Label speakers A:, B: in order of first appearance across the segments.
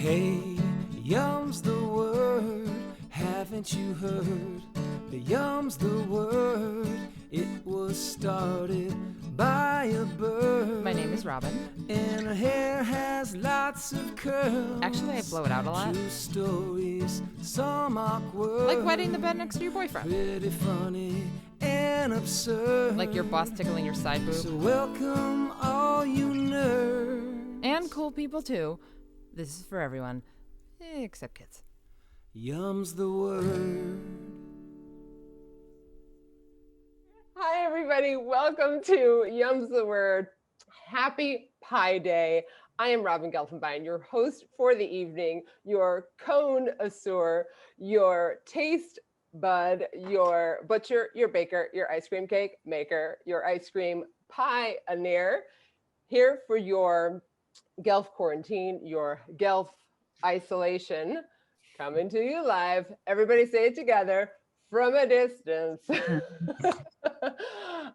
A: Hey, yum's the word, haven't you heard? The yum's the word, it was started by a bird.
B: My name is Robin.
A: And her hair has lots of curls.
B: Actually, I blow it out a lot.
A: True stories, some awkward.
B: Like wetting the bed next to your boyfriend.
A: Pretty funny and absurd.
B: Like your boss tickling your side boob.
A: So welcome all you nerds.
B: And cool people too. This is for everyone, except kids.
A: Yum's the word.
C: Hi, everybody. Welcome to Yum's the Word. Happy Pie Day. I am Robin Gelfenbien, your host for the evening, your connoisseur, your taste bud, your butcher, your baker, your ice cream cake maker, your ice cream pioneer, here for your Gelf quarantine, your Gelf isolation, coming to you live. Everybody say it together. From a distance.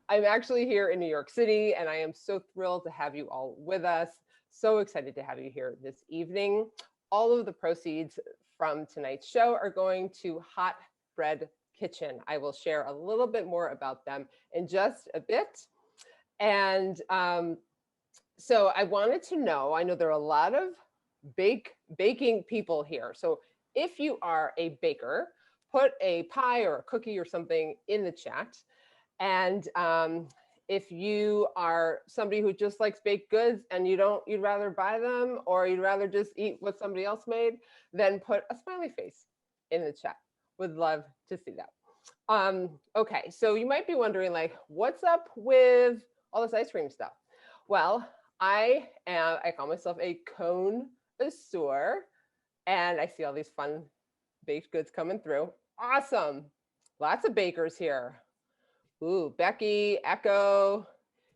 C: I'm actually here in New York City, and I am so thrilled to have you all with us. So excited to have you here this evening. All of the proceeds from tonight's show are going to Hot Bread Kitchen. I will share a little bit more about them in just a bit. And so I wanted to know, I know there are a lot of baking people here. So if you are a baker, put a pie or a cookie or something in the chat. And if you are somebody who just likes baked goods and you'd rather buy them or you'd rather just eat what somebody else made, then put a smiley face in the chat. Would love to see that. Okay, so you might be wondering, like, what's up with all this ice cream stuff? Well, I call myself a connoisseur, and I see all these fun baked goods coming through. Awesome. Lots of bakers here. Ooh, Becky, Echo,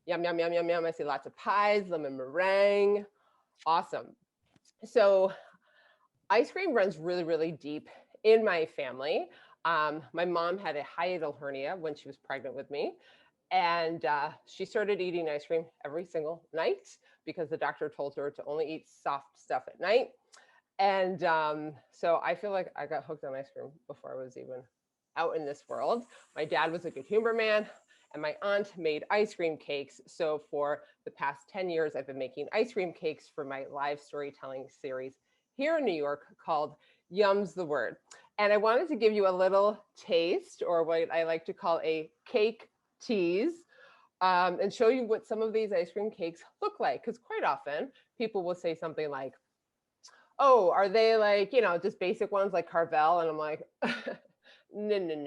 C: yum, yum, yum, yum, yum. I see lots of pies, lemon meringue. Awesome. So ice cream runs really, really deep in my family. My mom had a hiatal hernia when she was pregnant with me. And she started eating ice cream every single night because the doctor told her to only eat soft stuff at night. And so I feel like I got hooked on ice cream before I was even out in this world. My dad was a good humor man, and my aunt made ice cream cakes. So for the past 10 years, I've been making ice cream cakes for my live storytelling series here in New York called Yum's the Word. And I wanted to give you a little taste, or what I like to call a cake tease, and show you what some of these ice cream cakes look like. Because quite often people will say something like, oh, are they like, just basic ones like Carvel? And I'm like, no.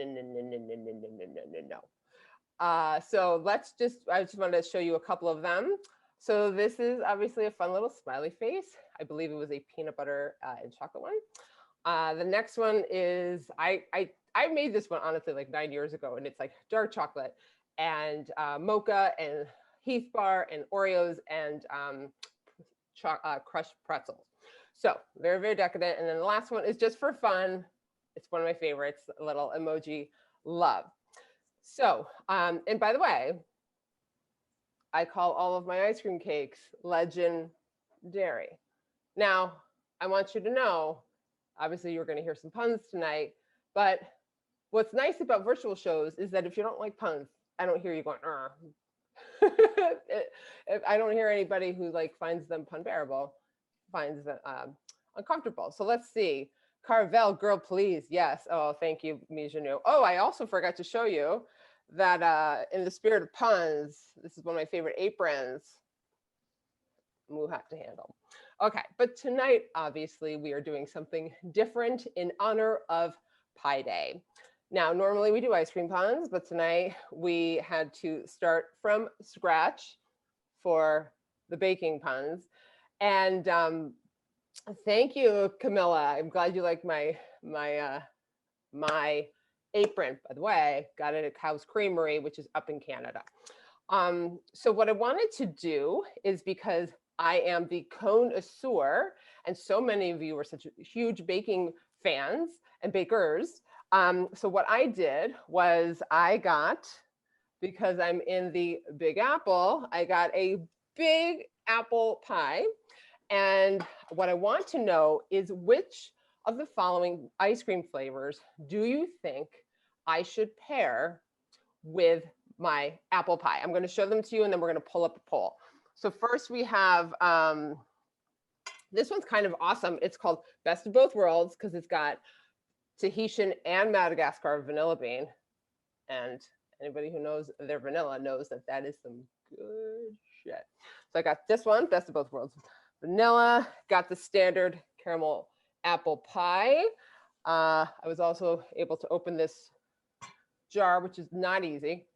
C: So I just wanted to show you a couple of them. So this is obviously a fun little smiley face. I believe it was a peanut butter and chocolate one. The next one is, I made this one honestly like 9 years ago, and it's like dark chocolate and mocha and Heath bar and Oreos and crushed pretzels. So very, very decadent. And then the last one is just for fun. It's one of my favorites, a little emoji love. So, and by the way, I call all of my ice cream cakes legendary. Now, I want you to know, obviously you're going to hear some puns tonight, but what's nice about virtual shows is that if you don't like puns, I don't hear you going, I don't hear anybody who like finds them pun bearable, finds them uncomfortable. So let's see. Carvel, girl, please. Yes. Oh, thank you, Mijanu. Oh, I also forgot to show you that in the spirit of puns, this is one of my favorite aprons. Hot to handle. Okay, but tonight, obviously, we are doing something different in honor of Pie Day. Now, normally we do ice cream puns, but tonight we had to start from scratch for the baking puns. And thank you, Camilla. I'm glad you like my apron. By the way, got it at Cow's Creamery, which is up in Canada. So what I wanted to do is, because I am the connoisseur, and so many of you are such huge baking fans and bakers. So what I did was because I'm in the Big Apple, I got a big apple pie. And what I want to know is which of the following ice cream flavors do you think I should pair with my apple pie? I'm going to show them to you and then we're going to pull up a poll. So first we have, this one's kind of awesome. It's called Best of Both Worlds because it's got Tahitian and Madagascar vanilla bean. And anybody who knows their vanilla knows that that is some good shit. So I got this one, Best of Both Worlds. Vanilla, got the standard caramel apple pie. I was also able to open this jar, which is not easy.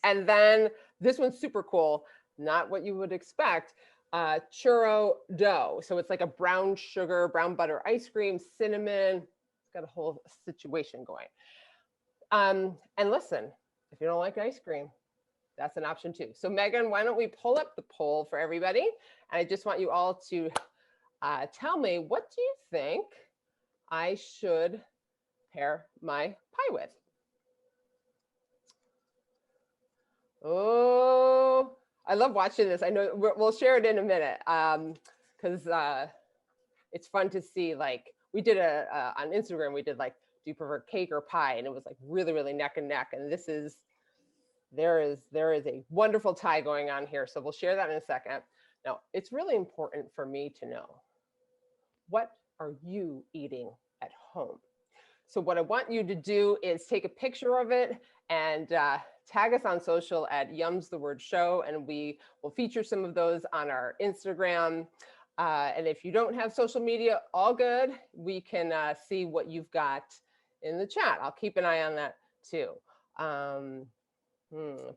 C: And then this one's super cool, not what you would expect. Churro dough. So it's like a brown sugar, brown butter ice cream, cinnamon. It's got a whole situation going. And listen, if you don't like ice cream, that's an option too. So Megan, why don't we pull up the poll for everybody? And I just want you all to tell me, what do you think I should pair my pie with? Oh, I love watching this. I know we'll share it in a minute because it's fun to see. Like we did on Instagram, we did like, do you prefer cake or pie? And it was like really, really neck and neck. And this is, there is a wonderful tie going on here. So we'll share that in a second. Now, it's really important for me to know, what are you eating at home? So what I want you to do is take a picture of it and tag us on social at Yums the Word Show, and we will feature some of those on our Instagram. And if you don't have social media, all good. We can see what you've got in the chat. I'll keep an eye on that too.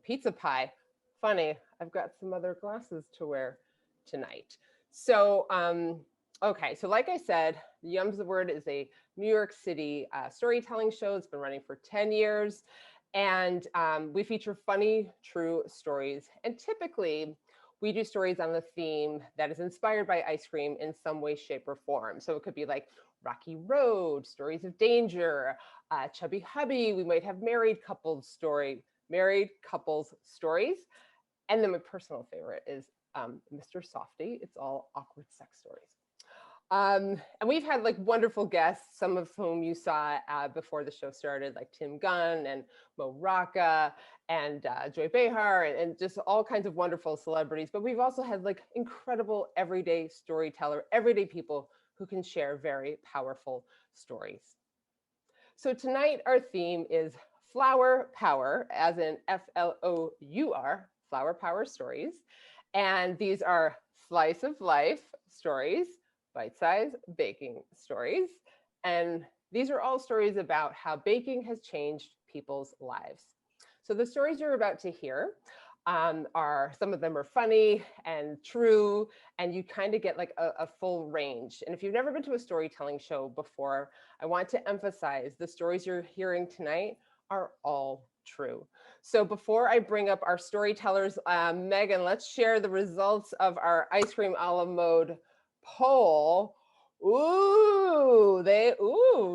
C: Pizza pie. Funny, I've got some other glasses to wear tonight. So, okay, so like I said, Yums the Word is a New York City storytelling show. It's been running for 10 years. And we feature funny, true stories. And typically, we do stories on the theme that is inspired by ice cream in some way, shape, or form. So it could be like Rocky Road, Stories of Danger, Chubby Hubby. We might have married couples stories. And then my personal favorite is Mr. Softy. It's all awkward sex stories. And we've had like wonderful guests, some of whom you saw before the show started, like Tim Gunn and Rocca and Joy Behar and just all kinds of wonderful celebrities. But we've also had like incredible everyday storyteller, everyday people who can share very powerful stories. So tonight our theme is Flower Power, as in F-L-O-U-R, Flower Power Stories. And these are slice of life stories, bite-sized baking stories. And these are all stories about how baking has changed people's lives. So the stories you're about to hear are, some of them are funny and true, and you kind of get like a full range. And if you've never been to a storytelling show before, I want to emphasize the stories you're hearing tonight are all true. So before I bring up our storytellers, Megan, let's share the results of our ice cream a la mode poll.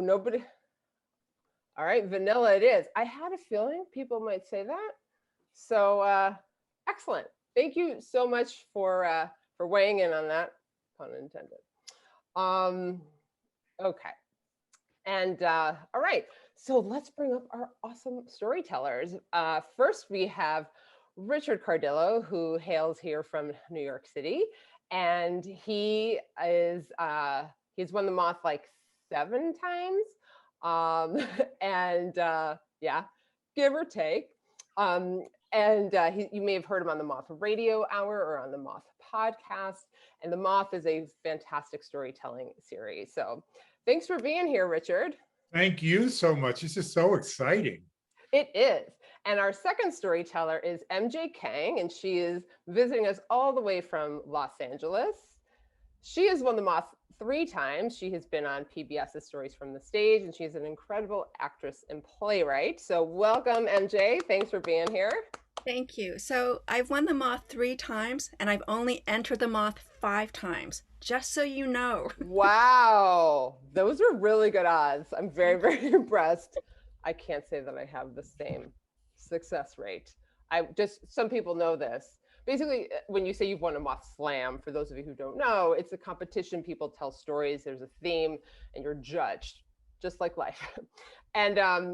C: Nobody. All right, vanilla it is. I had a feeling people might say that. So excellent. Thank you so much for weighing in on that, pun intended. Okay. And all right, so let's bring up our awesome storytellers. First, we have Richard Cardillo, who hails here from New York City. And he is, he's won the Moth like 7 times. Yeah, give or take. You may have heard him on the Moth Radio Hour or on the Moth podcast. And the Moth is a fantastic storytelling series. So thanks for being here, Richard.
D: Thank you so much. This is so exciting.
C: It is. And our second storyteller is M.J. Kang, and she is visiting us all the way from Los Angeles. She has won the Moth 3 times. She has been on PBS's Stories from the Stage, and she's an incredible actress and playwright. So welcome, MJ. Thanks for being here.
E: Thank you. So I've won the Moth 3 times, and I've only entered the Moth 5 times, just so you know. Wow.
C: Those are really good odds. I'm very, very impressed. I can't say that I have the same success rate. Some people know this, basically, when you say you've won a Moth Slam, for those of you who don't know, it's a competition. People tell stories. There's a theme, and you're judged, just like life. And I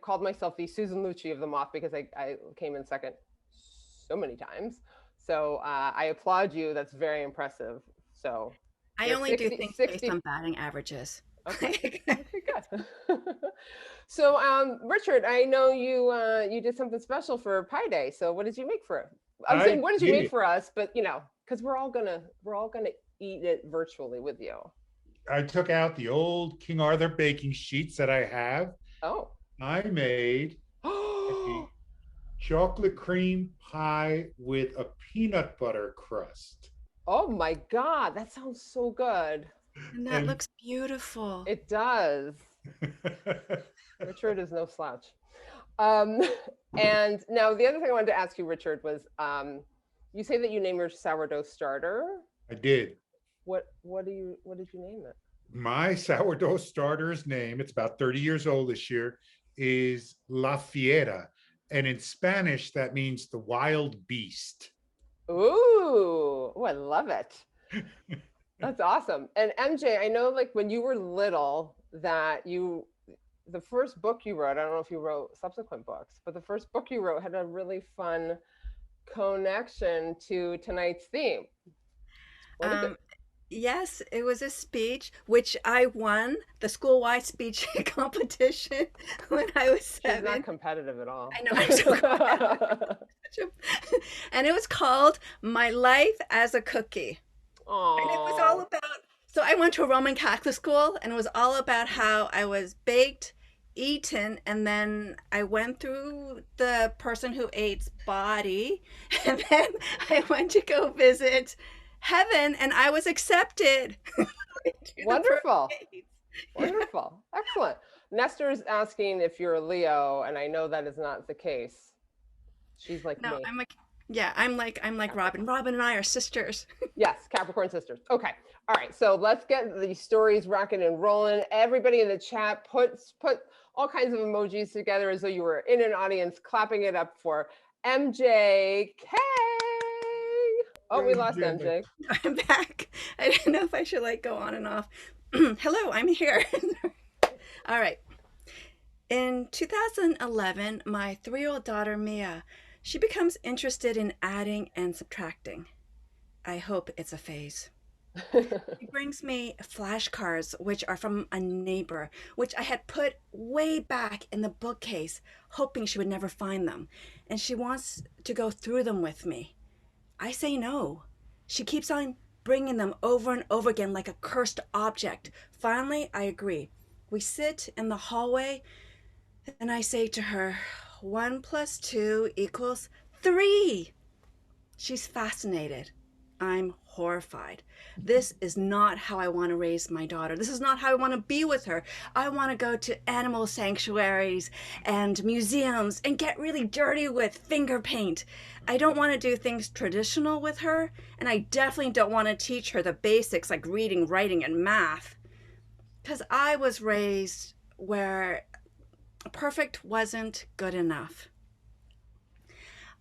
C: called myself the Susan Lucci of the Moth because I came in second so many times. So I applaud you. That's very impressive. So
E: I only do things based on batting averages.
C: Okay, okay, good. So Richard, I know you did something special for Pi Day. So what did you make for it? I'm saying, what did you make for us? But because we're all gonna eat it virtually with you.
D: I took out the old King Arthur baking sheets that I have.
C: Oh.
D: I made a chocolate cream pie with a peanut butter crust.
C: Oh my God, that sounds so good.
E: And that looks beautiful.
C: It does. Richard is no slouch. And now the other thing I wanted to ask you, Richard, was you say that you named your sourdough starter.
D: I did.
C: What did you name it?
D: My sourdough starter's name, it's about 30 years old this year, is La Fiera. And in Spanish, that means the wild beast.
C: Ooh, I love it. That's awesome. And MJ, I know like when you were little that the first book you wrote, I don't know if you wrote subsequent books, but the first book you wrote had a really fun connection to tonight's theme. What is it?
E: Yes, it was a speech which I won the school-wide speech competition when I was 7.
C: She's not competitive at all.
E: I know, I'm so competitive. And it was called My Life as a Cookie.
C: Aww.
E: And it was all about, so I went to a Roman Catholic school, and it was all about how I was baked, eaten, and then I went through the person who ate's body, and then I went to go visit heaven, and I was accepted.
C: Wonderful. Wonderful. Excellent. Nestor's asking if you're a Leo, and I know that is not the case. She's like
E: no,
C: me.
E: I'm like Robin. Robin and I are sisters.
C: Yes, Capricorn sisters. Okay. All right. So let's get these stories rocking and rolling. Everybody in the chat, put all kinds of emojis together as though you were in an audience clapping it up for MJ Kang. Oh, we lost MJ.
E: I'm back. I didn't know if I should go on and off. Hello, I'm here. All right. In 2011, my 3-year-old daughter, Mia, she becomes interested in adding and subtracting. I hope it's a phase. She brings me flashcards, which are from a neighbor, which I had put way back in the bookcase, hoping she would never find them. And she wants to go through them with me. I say no. She keeps on bringing them over and over again like a cursed object. Finally, I agree. We sit in the hallway, and I say to her, 1 + 2 = 3. She's fascinated. I'm horrified. This is not how I want to raise my daughter. This is not how I want to be with her. I want to go to animal sanctuaries and museums and get really dirty with finger paint. I don't want to do things traditional with her, and I definitely don't want to teach her the basics like reading, writing, and math. Because I was raised where perfect wasn't good enough.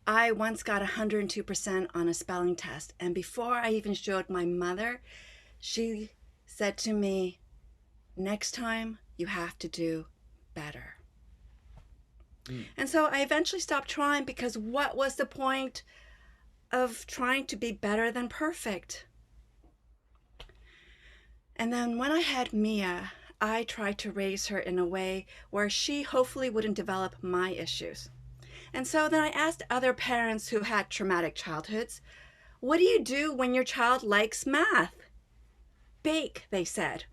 E: I once got 102% on a spelling test, and before I even showed my mother, she said to me, next time you have to do better. And so I eventually stopped trying, because what was the point of trying to be better than perfect? And then when I had Mia, I tried to raise her in a way where she hopefully wouldn't develop my issues. And so then I asked other parents who had traumatic childhoods, what do you do when your child likes math? Bake, they said.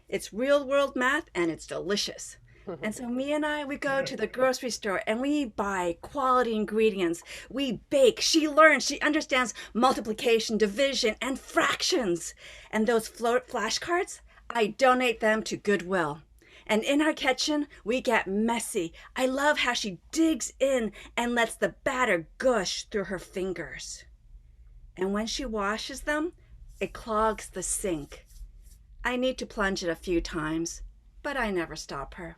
E: It's real world math and it's delicious. And so Mia and I, we go to the grocery store and we buy quality ingredients. We bake. She learns. She understands multiplication, division, and fractions. And those flashcards, I donate them to Goodwill. And in our kitchen, we get messy. I love how she digs in and lets the batter gush through her fingers. And when she washes them, it clogs the sink. I need to plunge it a few times, but I never stop her.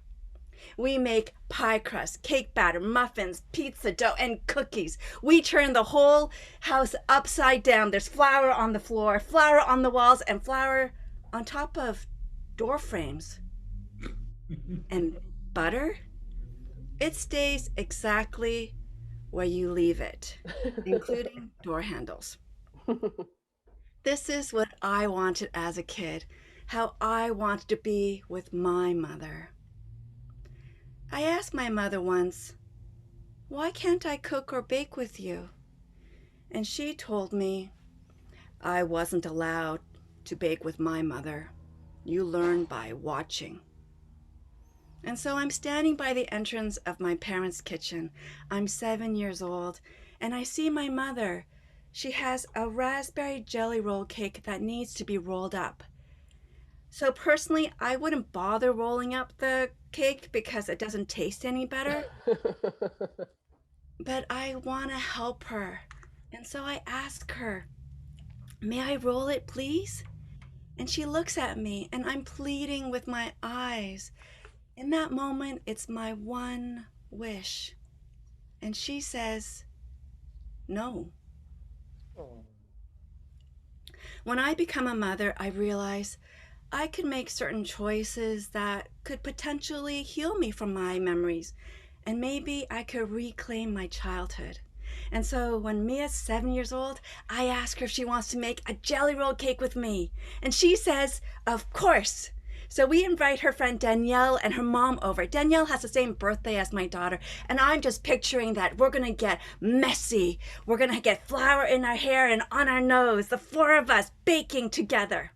E: We make pie crust, cake batter, muffins, pizza dough, and cookies. We turn the whole house upside down. There's flour on the floor, flour on the walls, and flour on top of door frames. And butter, it stays exactly where you leave it, including door handles. This is what I wanted as a kid, how I wanted to be with my mother. I asked my mother once, why can't I cook or bake with you? And she told me, I wasn't allowed to bake with my mother. You learn by watching. And so I'm standing by the entrance of my parents' kitchen. I'm 7 years old, and I see my mother. She has a raspberry jelly roll cake that needs to be rolled up. So personally, I wouldn't bother rolling up the cake because it doesn't taste any better. But I want to help her. And so I ask her, may I roll it, please? And she looks at me, and I'm pleading with my eyes. In that moment, it's my one wish. And she says, no. When I become a mother, I realize I could make certain choices that could potentially heal me from my memories, and maybe I could reclaim my childhood. And so when Mia's 7 years old, I ask her if she wants to make a jelly roll cake with me. And she says, of course. So we invite her friend Danielle and her mom over. Danielle has the same birthday as my daughter, and I'm just picturing that we're gonna get messy. We're gonna get flour in our hair and on our nose, the four of us baking together.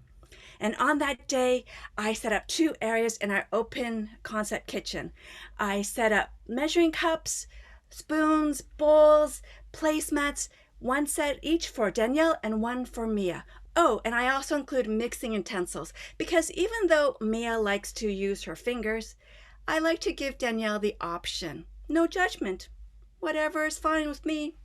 E: And on that day, I set up 2 areas in our open concept kitchen. I set up measuring cups, spoons, bowls, placemats, 1 set each for Danielle and 1 for Mia. Oh, and I also include mixing utensils because even though Mia likes to use her fingers, I like to give Danielle the option. No judgment. Whatever is fine with me.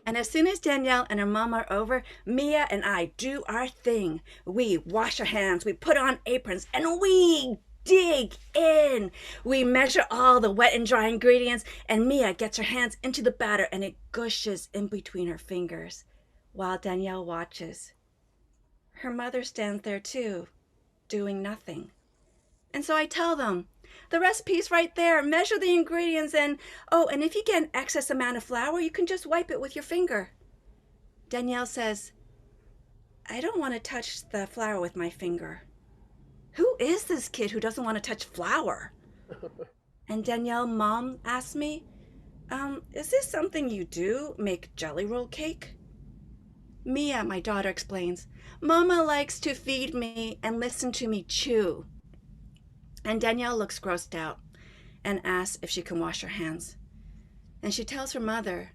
E: And as soon as Danielle and her mom are over, Mia and I do our thing. We wash our hands, we put on aprons, and we dig in. We measure all the wet and dry ingredients, and Mia gets her hands into the batter and it gushes in between her fingers while Danielle watches. Her mother stands there too, doing nothing. And so I tell them, the recipe's right there. Measure the ingredients and if you get an excess amount of flour, you can just wipe it with your finger. Danielle says, I don't want to touch the flour with my finger. Who is this kid who doesn't want to touch flour? And Danielle, mom asked me, is this something you do, make jelly roll cake? Mia, my daughter, explains, Mama likes to feed me and listen to me chew. And Danielle looks grossed out and asks if she can wash her hands. And she tells her mother,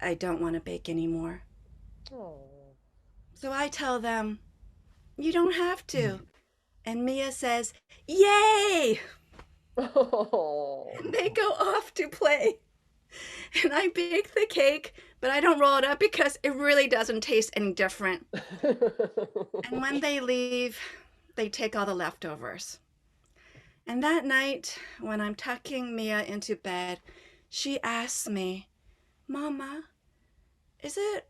E: I don't want to bake anymore.
C: Aww.
E: So I tell them, you don't have to. And Mia says, yay!
C: Oh.
E: And they go off to play. And I bake the cake, but I don't roll it up because it really doesn't taste any different. And when they leave, they take all the leftovers. And that night, when I'm tucking Mia into bed, she asks me, Mama, is it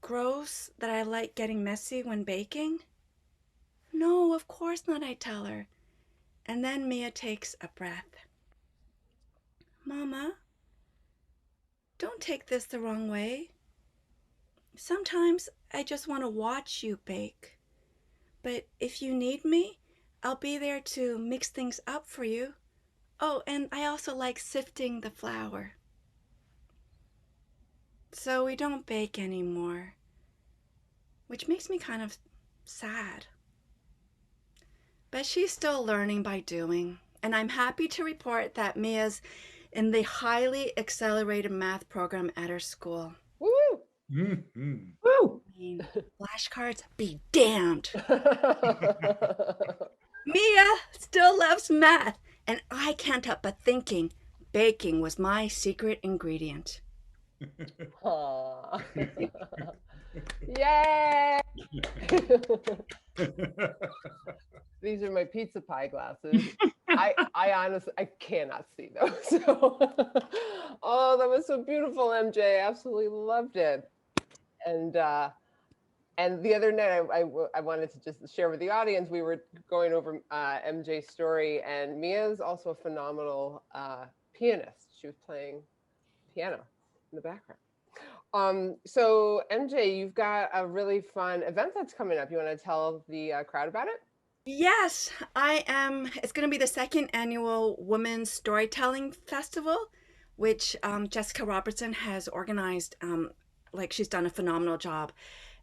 E: gross that I like getting messy when baking? No, of course not, I tell her. And then Mia takes a breath. Mama, don't take this the wrong way. Sometimes I just want to watch you bake. But if you need me, I'll be there to mix things up for you. Oh, and I also like sifting the flour. So we don't bake anymore, which makes me kind of sad. But she's still learning by doing, and I'm happy to report that Mia's in the highly accelerated math program at her school.
C: Woo!
D: Mm-hmm.
C: Woo!
E: I mean, flashcards be damned. Mia still loves math, and I can't help but thinking baking was my secret ingredient.
C: Aw. Yay! These are my pizza pie glasses. I honestly, I cannot see those. So, oh, that was so beautiful, MJ. Absolutely loved it. And the other night, I wanted to just share with the audience, we were going over MJ's story, and Mia's also a phenomenal pianist. She was playing piano in the background. So MJ, you've got a really fun event that's coming up. You want to tell the crowd about it?
E: Yes, I am. It's going to be the second annual Women's Storytelling Festival, which Jessica Robertson has organized. Like, she's done a phenomenal job.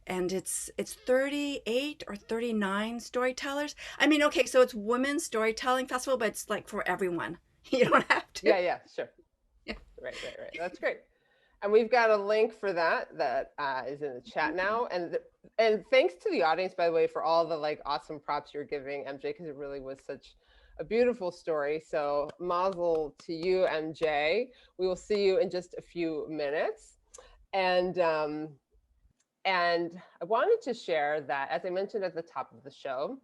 E: And it's 38 or 39 storytellers. I mean, okay, so it's Women's Storytelling Festival, but it's like for everyone. You don't have to.
C: Yeah, sure.
E: Yeah.
C: Right. That's great. And we've got a link for that is in the chat now. And thanks to the audience, by the way, for all the like awesome props you're giving, MJ, because it really was such a beautiful story. So mazel to you, MJ. We will see you in just a few minutes. And I wanted to share that, as I mentioned at the top of the show,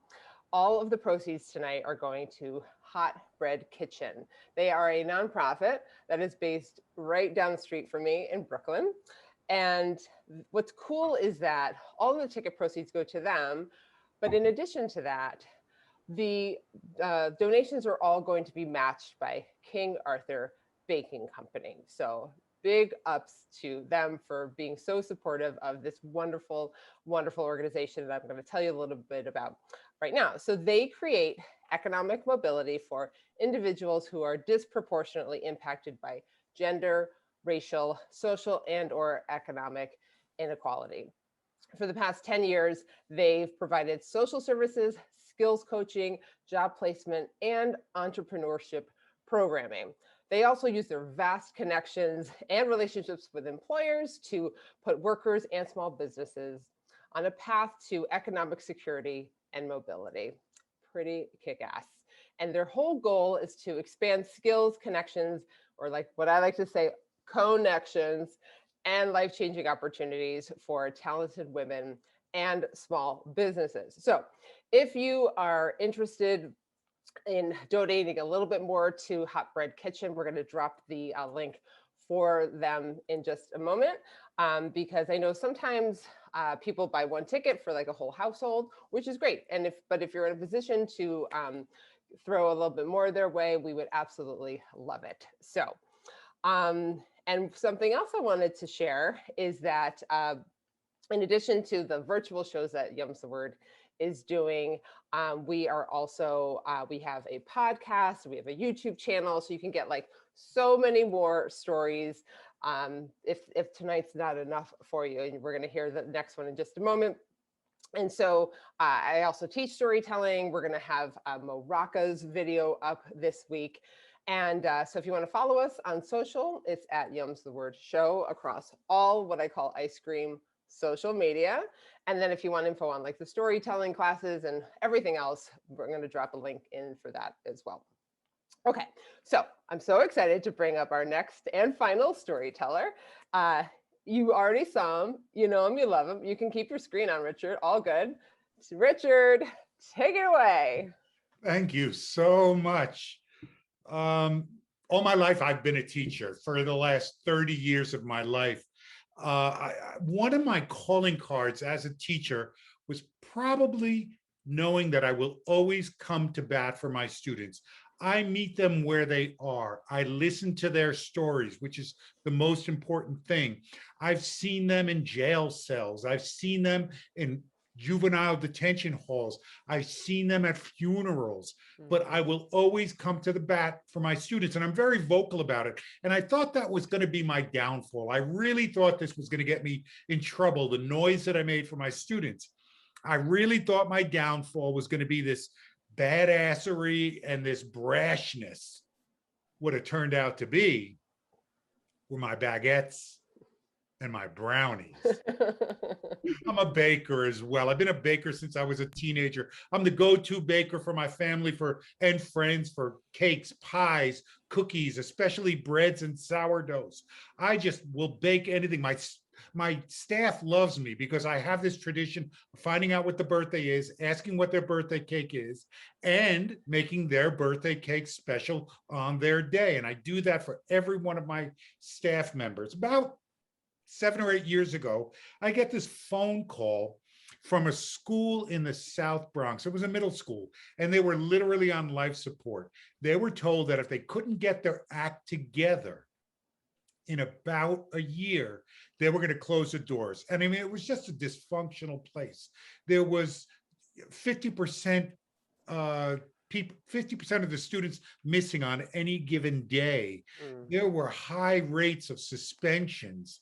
C: all of the proceeds tonight are going to Hot Bread Kitchen. They are a nonprofit that is based right down the street from me in Brooklyn. And what's cool is that all of the ticket proceeds go to them. But in addition to that, the donations are all going to be matched by King Arthur Baking Company. So big ups to them for being so supportive of this wonderful, wonderful organization that I'm going to tell you a little bit about right now. So they create economic mobility for individuals who are disproportionately impacted by gender, racial, social, and/or economic inequality. For the past 10 years, they've provided social services, skills coaching, job placement, and entrepreneurship programming. They also use their vast connections and relationships with employers to put workers and small businesses on a path to economic security and mobility. Pretty kick-ass. And their whole goal is to expand skills, connections, or like what I like to say, connections, and life-changing opportunities for talented women and small businesses. So if you are interested in donating a little bit more to Hot Bread Kitchen, we're going to drop the link for them in just a moment, because I know sometimes people buy one ticket for like a whole household, which is great. And if you're in a position to throw a little bit more their way, we would absolutely love it. So, and something else I wanted to share is that in addition to the virtual shows that Yums the Word is doing, we are also, we have a podcast, we have a YouTube channel, so you can get like so many more stories. If tonight's not enough for you, and we're going to hear the next one in just a moment. And so I also teach storytelling. We're going to have Rocca's video up this week. And so if you want to follow us on social, it's at Yums the Word Show across all what I call ice cream social media. And then if you want info on like the storytelling classes and everything else, we're going to drop a link in for that as well. Okay, so I'm so excited to bring up our next and final storyteller. You already saw him, you know him, you love him. You can keep your screen on, Richard, all good. Richard, take it away.
D: Thank you so much. All my life, I've been a teacher. For the last 30 years of my life, one of my calling cards as a teacher was probably knowing that I will always come to bat for my students. I meet them where they are. I listen to their stories, which is the most important thing. I've seen them in jail cells. I've seen them in juvenile detention halls. I've seen them at funerals, but I will always come to the bat for my students. And I'm very vocal about it. And I thought that was going to be my downfall. I really thought this was going to get me in trouble, the noise that I made for my students. I really thought my downfall was going to be this badassery and this brashness. What it turned out to be were my baguettes and my brownies. I'm a baker as well. I've been a baker since I was a teenager. I'm the go-to baker for my family and friends for cakes, pies, cookies, especially breads and sourdoughs. I just will bake anything. my staff loves me because I have this tradition of finding out what the birthday is, asking what their birthday cake is, and making their birthday cake special on their day. And I do that for every one of my staff members. About 7 or 8 years ago, I get this phone call from a school in the South Bronx. It was a middle school, and they were literally on life support. They were told that if they couldn't get their act together in about a year, they were going to close the doors. And I mean, it was just a dysfunctional place. There was 50% people, 50% of the students missing on any given day. There were high rates of suspensions.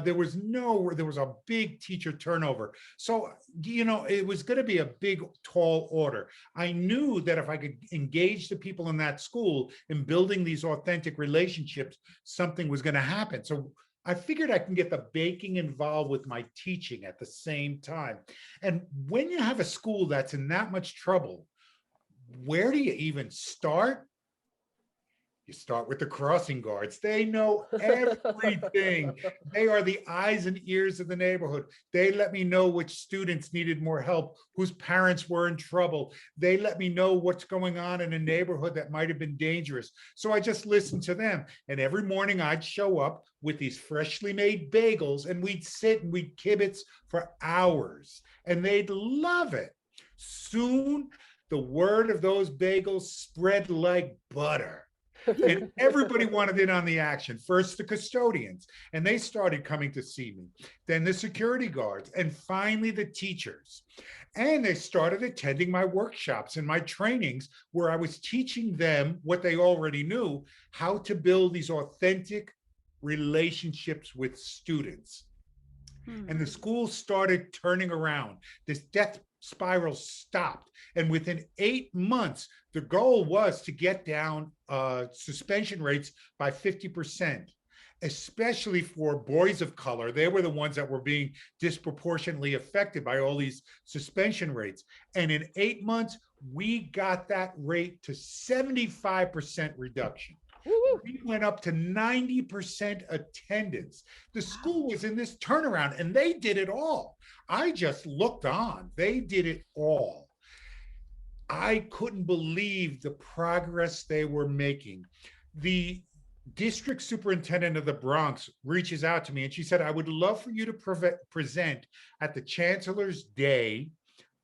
D: There was a big teacher turnover. So, you know, it was going to be a big, tall order. I knew that if I could engage the people in that school in building these authentic relationships, something was going to happen. So I figured I can get the baking involved with my teaching at the same time. And when you have a school that's in that much trouble, where do you even start? You start with the crossing guards. They know everything. They are the eyes and ears of the neighborhood. They let me know which students needed more help, whose parents were in trouble. They let me know what's going on in a neighborhood that might have been dangerous. So I just listened to them. And every morning I'd show up with these freshly made bagels, and we'd sit and we'd kibitz for hours, and they'd love it. Soon, the word of those bagels spread like butter. And everybody wanted in on the action. First, the custodians, and they started coming to see me. Then the security guards, and finally the teachers. And they started attending my workshops and my trainings where I was teaching them what they already knew, how to build these authentic relationships with students. And the school started turning around. This death spiral stopped. And within 8 months, the goal was to get down suspension rates by 50%, especially for boys of color. They were the ones that were being disproportionately affected by all these suspension rates. And in 8 months, we got that rate to 75% reduction. We went up to 90% attendance. The school was in this turnaround, and they did it all. I just looked on. They did it all. I couldn't believe the progress they were making. The district superintendent of the Bronx reaches out to me, and she said, I would love for you to present at the Chancellor's Day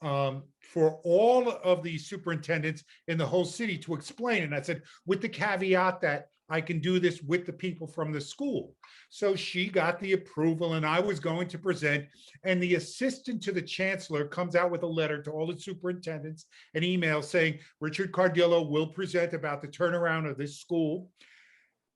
D: for all of the superintendents in the whole city to explain. And I said, with the caveat that I can do this with the people from the school. So she got the approval, and I was going to present. And the assistant to the chancellor comes out with a letter to all the superintendents, an email saying, Richard Cardillo will present about the turnaround of this school.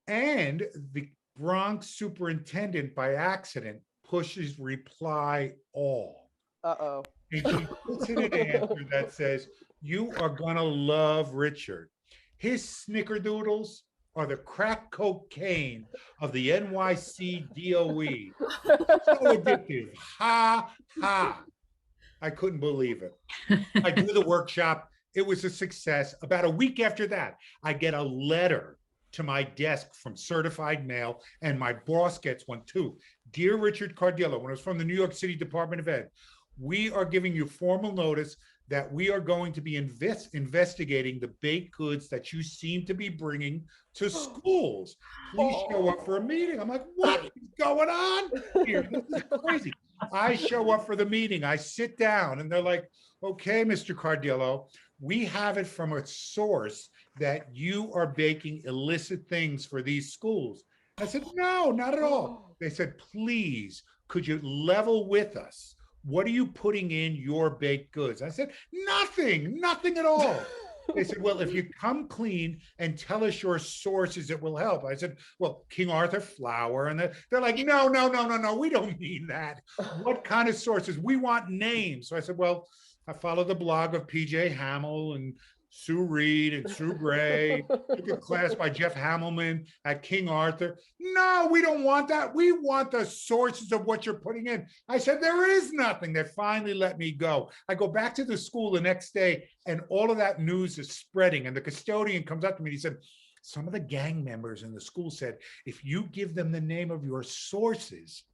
D: And the Bronx superintendent, by accident, pushes reply all.
C: Uh-oh.
D: And she puts in an answer that says, you are gonna love Richard. His snickerdoodles are the crack cocaine of the NYC DOE. So addictive. Ha, ha. I couldn't believe it. I do the workshop. It was a success. About a week after that, I get a letter to my desk from certified mail, and my boss gets one too. Dear Richard Cardillo, when it was from the New York City Department of Ed, we are giving you formal notice that we are going to be investigating the baked goods that you seem to be bringing to schools. Please show up for a meeting. I'm like, what is going on here? This is crazy. I show up for the meeting. I sit down, and they're like, okay, Mr. Cardillo, we have it from a source that you are baking illicit things for these schools. I said, no, not at all. They said, please, could you level with us? What are you putting in your baked goods? I said, nothing at all. They said, well, if you come clean and tell us your sources, it will help. I said, well, King Arthur flour. And they're like, no, we don't mean that. What kind of sources? We want names. So I said, well, I follow the blog of PJ Hamill and Sue Reed and Sue Gray, took a class by Jeff Hamilman at King Arthur. No, we don't want that. We want the sources of what you're putting in. I said, there is nothing. They finally let me go. I go back to the school the next day, and all of that news is spreading. And the custodian comes up to me and he said, some of the gang members in the school said, if you give them the name of your sources,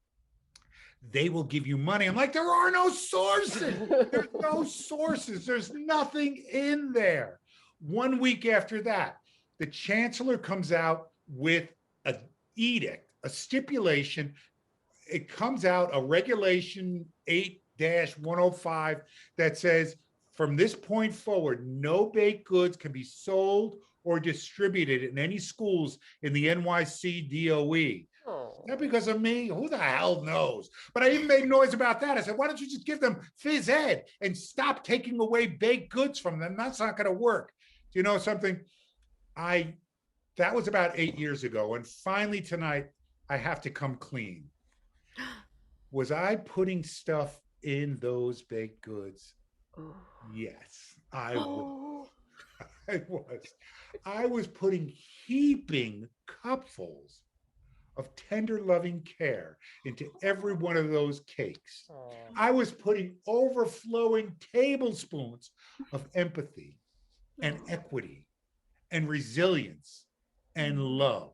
D: they will give you money. I'm like, there are no sources. There's no sources. There's nothing in there. 1 week after that, the chancellor comes out with an edict, a stipulation. It comes out, a regulation 8-105 that says, from this point forward, no baked goods can be sold or distributed in any schools in the NYC DOE.
C: Oh.
D: Not because of me, who the hell knows? But I even made noise about that. I said, why don't you just give them phys ed and stop taking away baked goods from them? That's not going to work. Do you know something? That was about 8 years ago. And finally tonight, I have to come clean. Was I putting stuff in those baked goods? Yes, I was. I was putting heaping cupfuls of tender loving care into every one of those cakes.
C: Oh.
D: I was putting overflowing tablespoons of empathy and equity and resilience and love.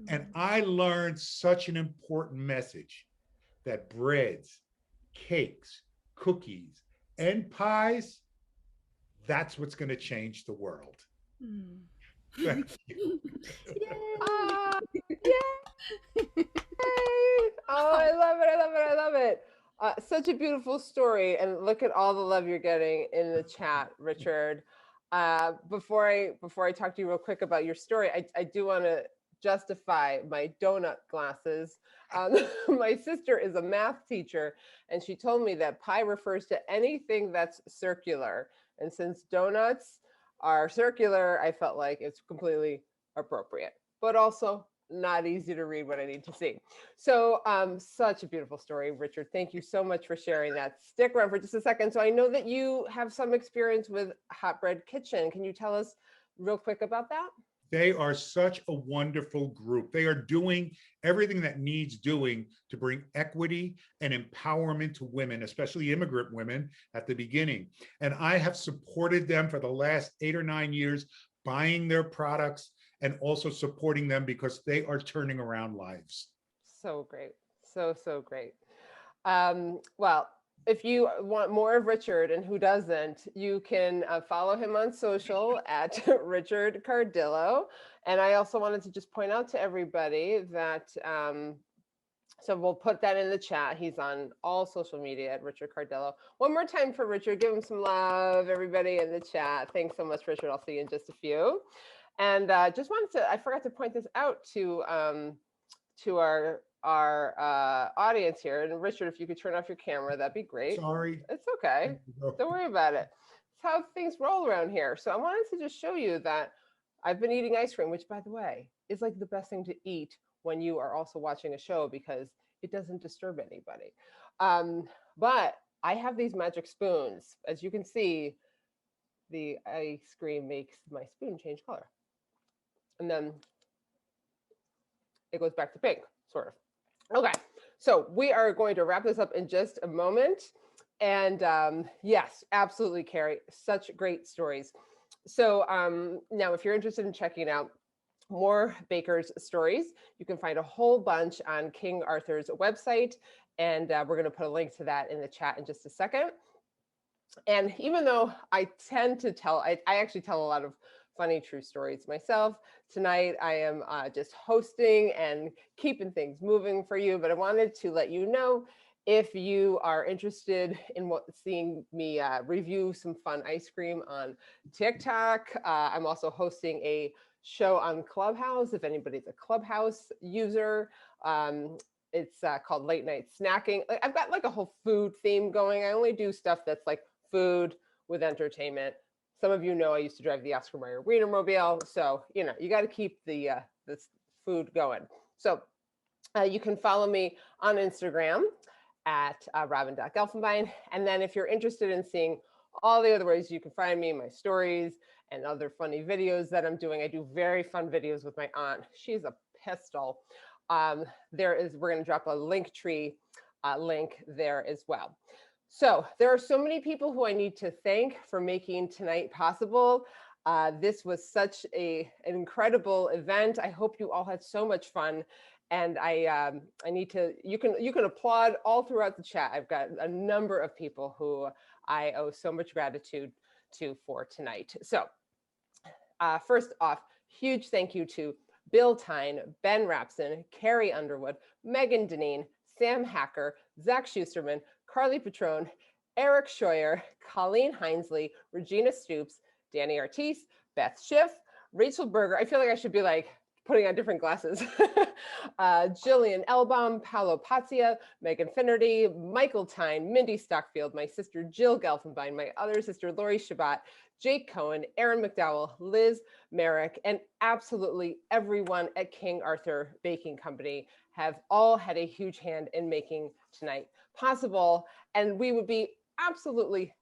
D: And I learned such an important message that breads, cakes, cookies, and pies, that's what's going to change the world. Thank you.
C: Yay! Oh, I love it. I love it. I love it. Such a beautiful story. And look at all the love you're getting in the chat, Richard. Before I talk to you real quick about your story, I do want to justify my donut glasses. My sister is a math teacher, and she told me that pie refers to anything that's circular. And since donuts are circular, I felt like it's completely appropriate, but also not easy to read what I need to see. So such a beautiful story, Richard. Thank you so much for sharing that. Stick around for just a second. So I know that you have some experience with Hot Bread Kitchen. Can you tell us real quick about that?
D: They are such a wonderful group. They are doing everything that needs doing to bring equity and empowerment to women, especially immigrant women at the beginning. And I have supported them for the last 8 or 9 years, buying their products and also supporting them because they are turning around lives.
C: So great. So great. Well, if you want more of Richard, and who doesn't, you can follow him on social at Richard Cardillo. And I also wanted to just point out to everybody that, so we'll put that in the chat. He's on all social media at Richard Cardillo. One more time for Richard. Give him some love, everybody in the chat. Thanks so much, Richard. I'll see you in just a few. And just wanted to, I forgot to point this out to our audience here. And Richard, if you could turn off your camera, that'd be great.
D: Sorry.
C: It's okay. Don't worry about it. It's how things roll around here. So I wanted to just show you that I've been eating ice cream, which, by the way, is like the best thing to eat when you are also watching a show because it doesn't disturb anybody. But I have these magic spoons. As you can see, the ice cream makes my spoon change color. And then it goes back to pink, sort of. Okay, so we are going to wrap this up in just a moment. And yes, absolutely, Carrie, such great stories. So now if you're interested in checking out more Baker's stories, you can find a whole bunch on King Arthur's website. And we're going to put a link to that in the chat in just a second. And even though I tend to tell, I actually tell a lot of funny true stories myself. Tonight, I am just hosting and keeping things moving for you, but I wanted to let you know if you are interested in seeing me review some fun ice cream on TikTok. I'm also hosting a show on Clubhouse, if anybody's a Clubhouse user. It's called Late Night Snacking. I've got like a whole food theme going. I only do stuff that's like food with entertainment. Some of you know I used to drive the Oscar Mayer Wienermobile, so you know you got to keep the this food going. So you can follow me on Instagram at robin.gelfenbien, and then if you're interested in seeing all the other ways you can find me, my stories and other funny videos that I'm doing, I do very fun videos with my aunt. She's a pistol. We're going to drop a Linktree link there as well. So there are so many people who I need to thank for making tonight possible. This was such an incredible event. I hope you all had so much fun. And I need to, you can applaud all throughout the chat. I've got a number of people who I owe so much gratitude to for tonight. So first off, huge thank you to Bill Tyne, Ben Rapson, Carrie Underwood, Megan Deneen, Sam Hacker, Zach Schusterman, Carly Patrone, Eric Scheuer, Colleen Hinesley, Regina Stoops, Danny Artis, Beth Schiff, Rachel Berger. I feel like I should be like putting on different glasses. Jillian Elbaum, Paolo Pazia, Megan Finnerty, Michael Tyne, Mindy Stockfield, my sister Jill Gelfenbien, my other sister Lori Shabbat, Jake Cohen, Aaron McDowell, Liz Merrick, and absolutely everyone at King Arthur Baking Company have all had a huge hand in making tonight possible. And we would be absolutely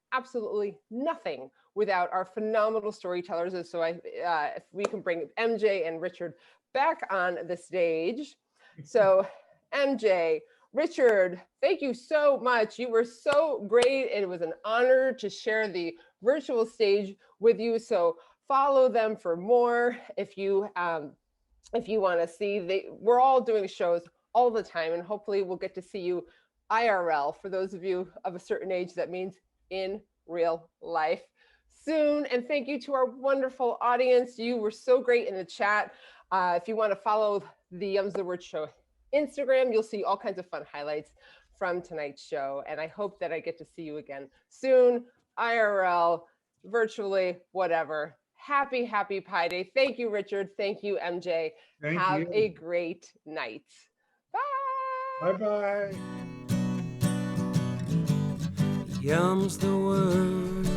C: nothing without our phenomenal storytellers. And so if we can bring MJ and Richard back on the stage. So MJ, Richard, thank you so much. You were so great. It was an honor to share the virtual stage with you. So follow them for more if you want to see. We're all doing shows all the time, and hopefully we'll get to see you IRL. For those of you of a certain age, that means in real life soon. And thank you to our wonderful audience. You were so great in the chat. If you want to follow the Yums the Word Show Instagram, you'll see all kinds of fun highlights from tonight's show. And I hope that I get to see you again soon, IRL, virtually, whatever. Happy Pi Day. Thank you, Richard. Thank you, MJ. Have a great night. Bye.
D: Bye-bye.
A: Yum's the word,